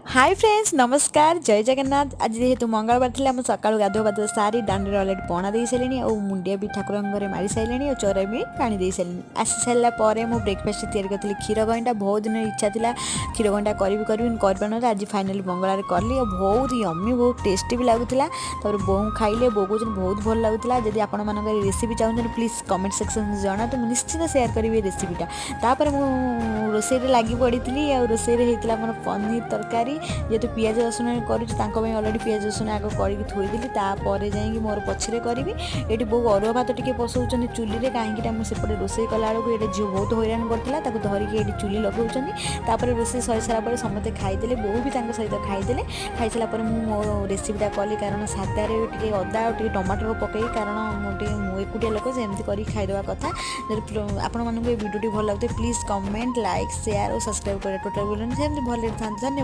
Hi friends नमस्कार जय जगन्नाथ आज जेहेतु मंगलवार थी सका गाधुआ पाधुआ सारी दाण्डे अलरेडी पणा दे सारे और मुंडिया भी ठाकुर घरे मारी सारे और चौरा भी पानी दे सारे आसी सारापर मुझे ब्रेकफास्ट तैयारी करी क्षीर गईटा बहुत दिन इच्छा था क्षीर गईटा कर आज फाइनाली मंगलवार कली और बहुत यम्मी बहुत टेस्टी भी लगुला बोऊ खाइले बोऊ कौन बहुत भल लगुला जब आपण मान रेसिपी चाहते प्लीज कमेंट सेक्शन जना तो निश्चित सेयार करी रेसिपीटा तापर मुझे रोसे लगी पड़ी और रोसे होता मोर पनीर तरकारी जेहेतु पिज रसुण करुँच अलरेडी पिज रसुण आग करके थोईदी तापर जाइए मोर पछरे करी ये बो अरुआ भात टे बसौन चुली कहीं मुझे रोसे कला बेलू ये झील बहुत हैरान करता धरिकी ये चुली लगाऊँ रोसे सरी सारापर समस्ते खाईदे बो भी सहित खाईदे खाई सारापर मो रेसिपीटा कली कारण सादारे अदा और टमाटर पकई कारण मुझे एकुटिया लोक सेमती कर खाईदेवा कथा आपण मानक भिडियो भल लगे प्लीज कमेंट लाइक शेयर और सब्सक्राइब कर टोटाल बोलूँ सेमती भल धन्यवाद।